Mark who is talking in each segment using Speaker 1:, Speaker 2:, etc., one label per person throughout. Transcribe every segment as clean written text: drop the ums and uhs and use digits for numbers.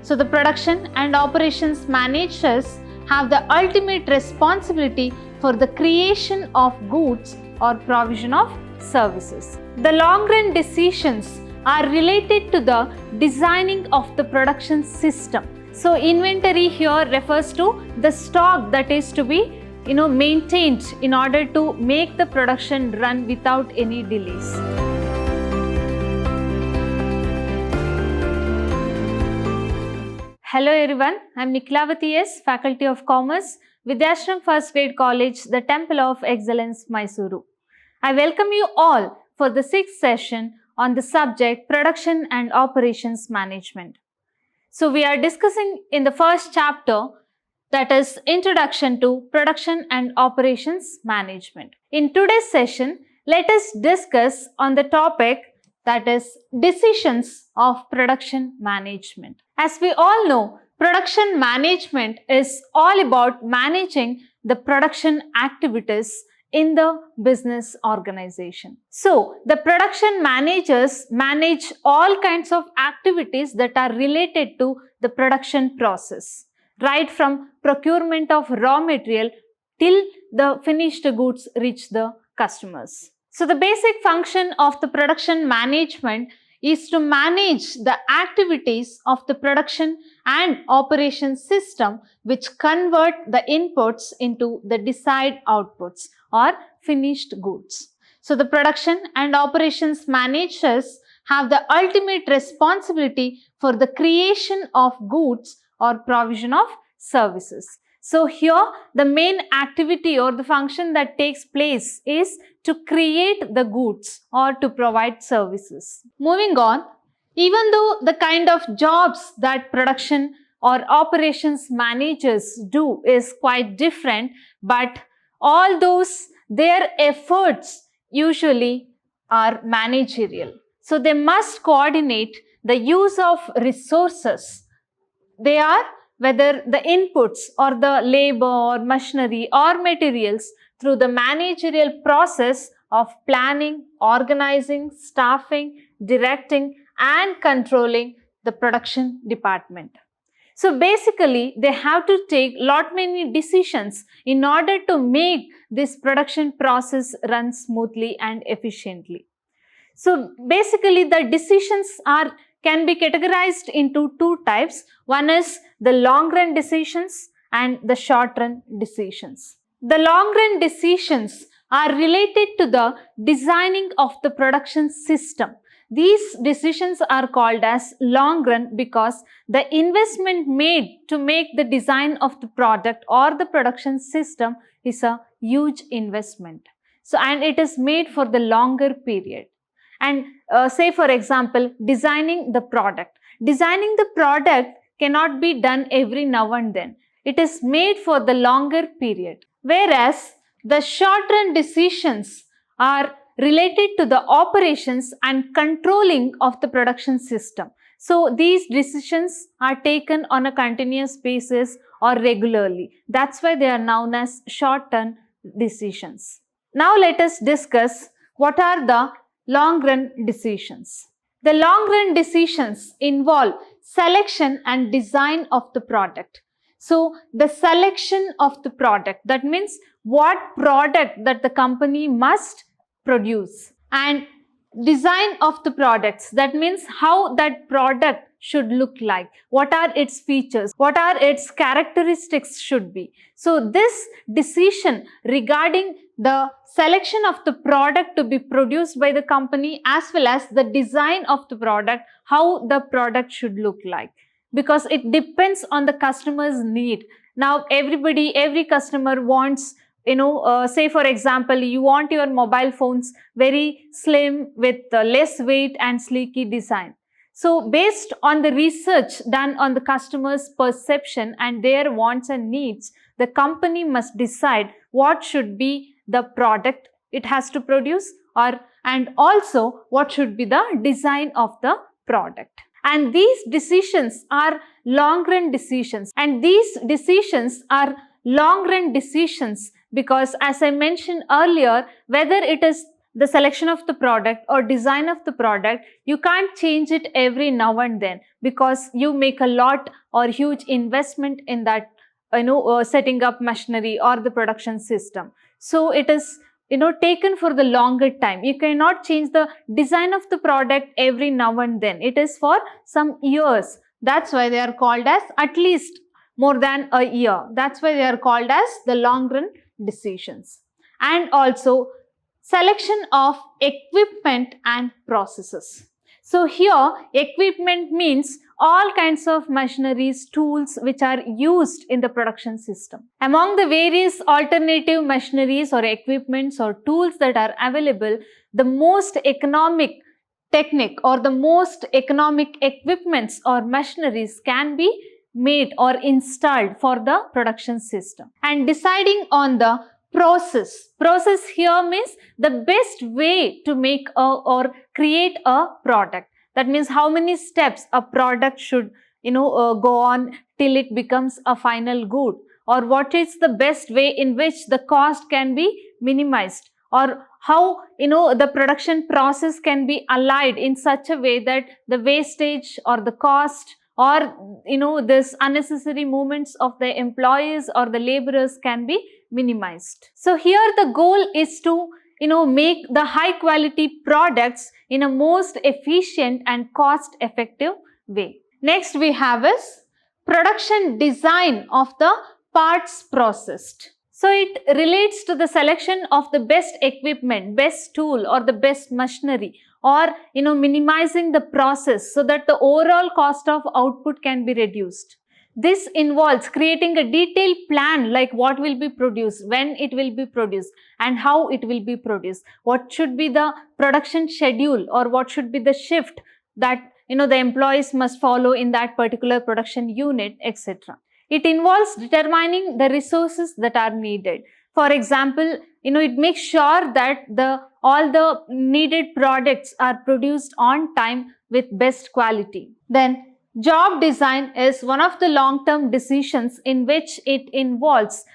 Speaker 1: So the production and operations managers have the ultimate responsibility for the creation of goods or provision of services. The long run decisions are related to the designing of the production system. So inventory here refers to the stock that is to be maintained in order to make the production run without any delays. Hello everyone, I am Niklavati S, Faculty of Commerce, Vidhyaashram First Grade College, the Temple of Excellence, MYSURU. I welcome you all for the 6th session on the subject Production and Operations Management. So we are discussing in the first chapter, that is Introduction to Production and Operations Management. In today's session, let us discuss on the topic that is Decisions of Production Management. As we all know, production management is all about managing the production activities in the business organization. So, the production managers manage all kinds of activities that are related to the production process, right from procurement of raw material till the finished goods reach the customers. So, the basic function of the production management is to manage the activities of the production and operation system which convert the inputs into the desired outputs or finished goods. So, the production and operations managers have the ultimate responsibility for the creation of goods or provision of services. So, here the main activity or the function that takes place is to create the goods or to provide services. Moving on, even though the kind of jobs that production or operations managers do is quite different, but all those their efforts usually are managerial. So, they must coordinate the use of resources. They are whether the inputs or the labor or machinery or materials through the managerial process of planning, organizing, staffing, directing and controlling the production department. So basically, they have to take many decisions in order to make this production process run smoothly and efficiently. So basically, the decisions can be categorized into two types. One is the long run decisions and the short run decisions. The long run decisions are related to the designing of the production system. These decisions are called as long run because the investment made to make the design of the product or the production system is a huge investment. So, and it is made for the longer period. And say for example, designing the product. Designing the product cannot be done every now and then. It is made for the longer period. Whereas the short-run decisions are related to the operations and controlling of the production system. So these decisions are taken on a continuous basis or regularly. That's why they are known as short-run decisions. Now let us discuss what are the long-run decisions. The long-run decisions involve selection and design of the product. So, the selection of the product, that means what product that the company must produce, and design of the products, that means how that product should look like, what are its features, what are its characteristics should be. So, this decision regarding the selection of the product to be produced by the company as well as the design of the product, how the product should look like, because it depends on the customer's need. Now, every customer wants, say for example, you want your mobile phones very slim with less weight and sleeky design. So, based on the research done on the customer's perception and their wants and needs, the company must decide what should be the product it has to produce and also what should be the design of the product. And these decisions are long-run decisions. And these decisions are long-run decisions because, as I mentioned earlier, whether it is the selection of the product or design of the product, you can't change it every now and then, because you make a lot or huge investment in that, setting up machinery or the production system. So it is, taken for the longer time. You cannot change the design of the product every now and then. It is for some years. That's why they are called as at least more than a year. That's why they are called as the long run decisions. And also selection of equipment and processes. So here equipment means all kinds of machineries, tools which are used in the production system. Among the various alternative machineries or equipments or tools that are available, the most economic technique or the most economic equipments or machineries can be made or installed for the production system. And deciding on the process. Process here means the best way to make or create a product. That means how many steps a product should go on till it becomes a final good, or what is the best way in which the cost can be minimized, or how the production process can be allied in such a way that the wastage or the cost or this unnecessary movements of the employees or the laborers can be minimized. So here the goal is to make the high quality products in a most efficient and cost effective way. Next we have is production design of the parts processed. So it relates to the selection of the best equipment, best tool or the best machinery, or minimizing the process so that the overall cost of output can be reduced. This involves creating a detailed plan, like what will be produced, when it will be produced, and how it will be produced. What should be the production schedule, or what should be the shift that the employees must follow in that particular production unit, etc. It involves determining the resources that are needed. For example, it makes sure that all the needed products are produced on time with best quality. Then job design is one of the long-term decisions in which it involves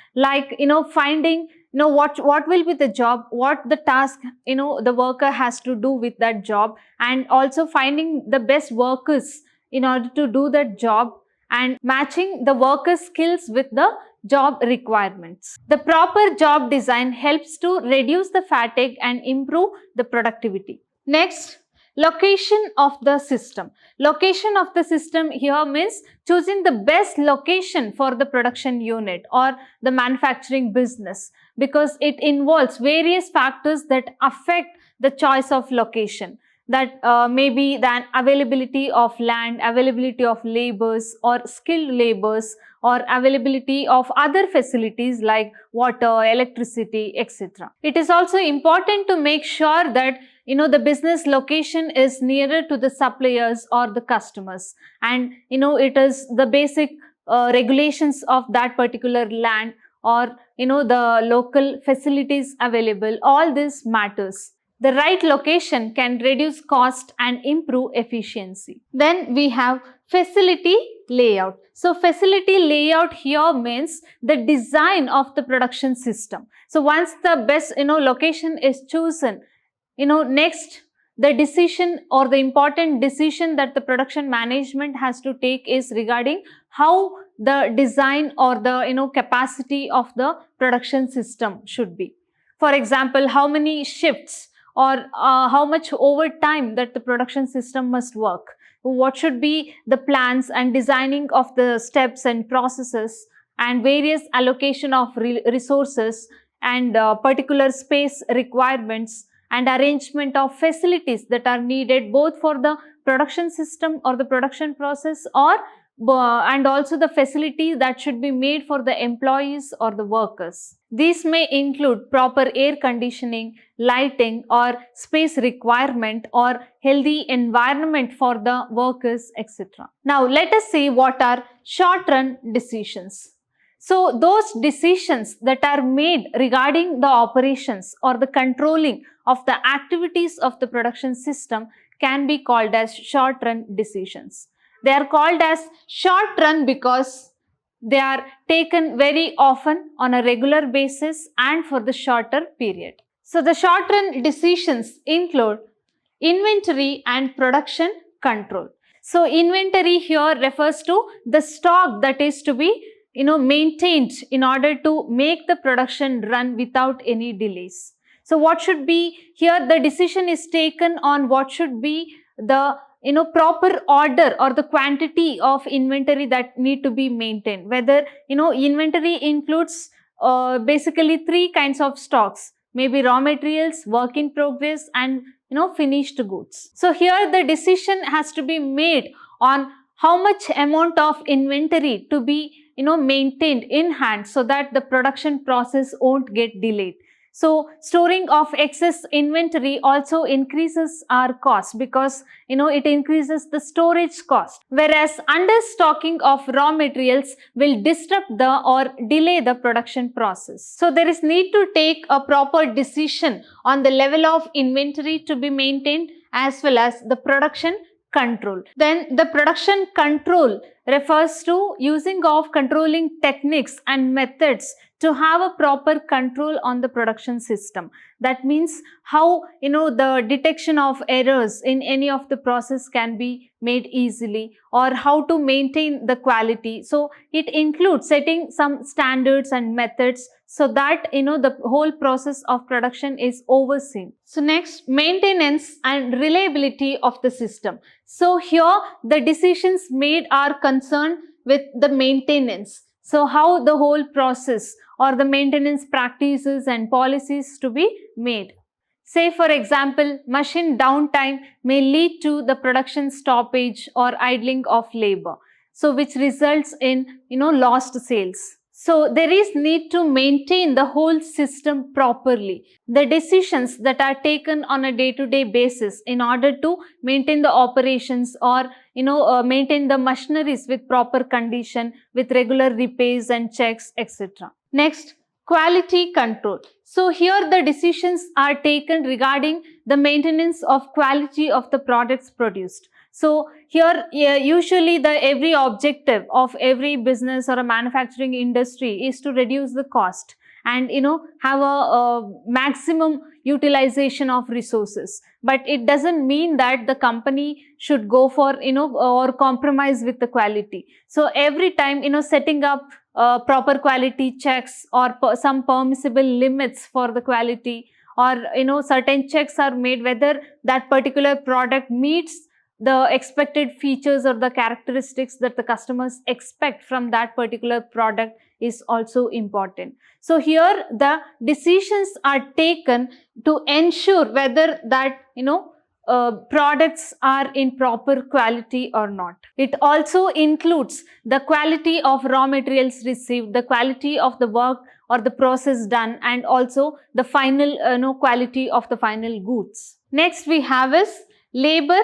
Speaker 1: finding what will be the job, what the task the worker has to do with that job, and also finding the best workers in order to do that job and matching the workers' skills with the job requirements. The proper job design helps to reduce the fatigue and improve the productivity. Next, location of the system. Location of the system here means choosing the best location for the production unit or the manufacturing business, because it involves various factors that affect the choice of location. That may be the availability of land, availability of laborers or skilled laborers, or availability of other facilities like water, electricity, etc. It is also important to make sure that the business location is nearer to the suppliers or the customers, and it is the basic regulations of that particular land, or the local facilities available. All this matters. The right location can reduce cost and improve efficiency. Then we have facility layout. So facility layout here means the design of the production system. So once the best location is chosen, next the decision or the important decision that the production management has to take is regarding how the design or the capacity of the production system should be. For example, how many shifts or how much overtime that the production system must work. What should be the plans and designing of the steps and processes, and various allocation of resources and particular space requirements and arrangement of facilities that are needed both for the production system or the production process, or and also the facilities that should be made for the employees or the workers. These may include proper air conditioning, lighting or space requirement, or healthy environment for the workers, etc. Now let us see what are short-run decisions. So those decisions that are made regarding the operations or the controlling of the activities of the production system can be called as short-run decisions. They are called as short-run because they are taken very often on a regular basis and for the shorter period. So the short-run decisions include inventory and production control. So inventory here refers to the stock that is to be maintained in order to make the production run without any delays. So what should be here, the decision is taken on what should be the proper order or the quantity of inventory that need to be maintained. Whether inventory includes basically three kinds of stocks, maybe raw materials, work in progress, and finished goods. So here the decision has to be made on how much amount of inventory to be maintained in hand so that the production process won't get delayed. So storing of excess inventory also increases our cost because it increases the storage cost, whereas understocking of raw materials will disrupt the or delay the production process. So there is need to take a proper decision on the level of inventory to be maintained as well as the production control. Then the production control refers to using of controlling techniques and methods to have a proper control on the production system. That means how the detection of errors in any of the process can be made easily, or how to maintain the quality. So it includes setting some standards and methods so that the whole process of production is overseen. So next, maintenance and reliability of the system. So here the decisions made are concerned with the maintenance. So how the whole process or the maintenance practices and policies to be made. Say for example, machine downtime may lead to the production stoppage or idling of labor, so which results in lost sales. So there is need to maintain the whole system properly. The decisions that are taken on a day-to-day basis in order to maintain the operations or maintain the machineries with proper condition, with regular repairs and checks, etc. Next, quality control. So here the decisions are taken regarding the maintenance of quality of the products produced. So here usually every objective of every business or a manufacturing industry is to reduce the cost and have a maximum utilization of resources. But it doesn't mean that the company should go for or compromise with the quality. So every time setting up proper quality checks or some permissible limits for the quality, or certain checks are made whether that particular product meets the expected features or the characteristics that the customers expect from that particular product is also important. So here the decisions are taken to ensure whether that products are in proper quality or not. It also includes the quality of raw materials received, the quality of the work or the process done, and also the final quality of the final goods. Next we have is labor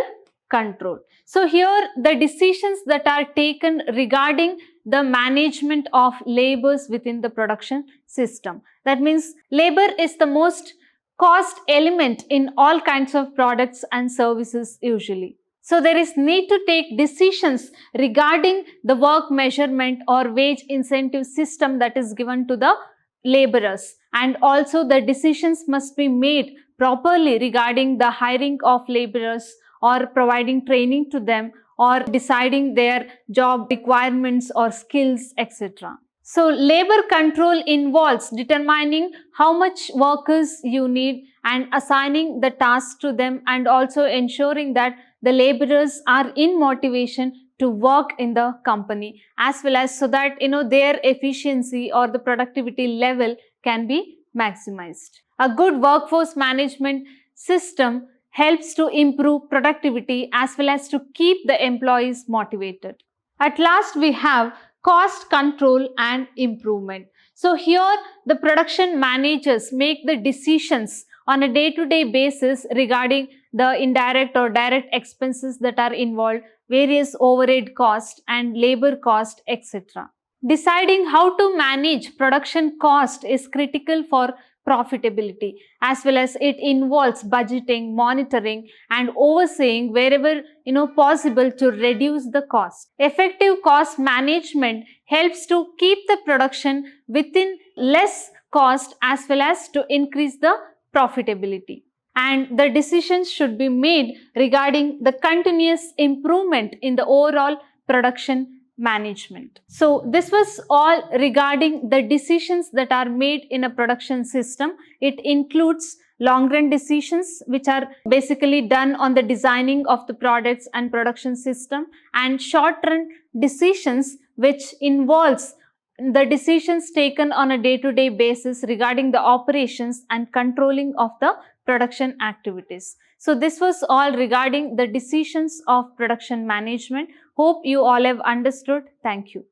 Speaker 1: control. So here the decisions that are taken regarding the management of labors within the production system. That means labor is the most cost element in all kinds of products and services usually. So there is need to take decisions regarding the work measurement or wage incentive system that is given to the laborers, and also the decisions must be made properly regarding the hiring of laborers or providing training to them or deciding their job requirements or skills, etc. So labor control involves determining how much workers you need and assigning the tasks to them, and also ensuring that the laborers are in motivation to work in the company, as well as so that their efficiency or the productivity level can be maximized. A good workforce management system helps to improve productivity as well as to keep the employees motivated. At last we have cost control and improvement. So here the production managers make the decisions on a day-to-day basis regarding the indirect or direct expenses that are involved, various overhead cost and labor cost, etc. Deciding how to manage production cost is critical for profitability, as well as it involves budgeting, monitoring and overseeing wherever possible to reduce the cost. Effective cost management helps to keep the production within less cost as well as to increase the profitability. And the decisions should be made regarding the continuous improvement in the overall production management. So this was all regarding the decisions that are made in a production system. It includes long-run decisions, which are basically done on the designing of the products and production system, and short-run decisions, which involves the decisions taken on a day-to-day basis regarding the operations and controlling of the production activities. So this was all regarding the decisions of production management. Hope you all have understood. Thank you.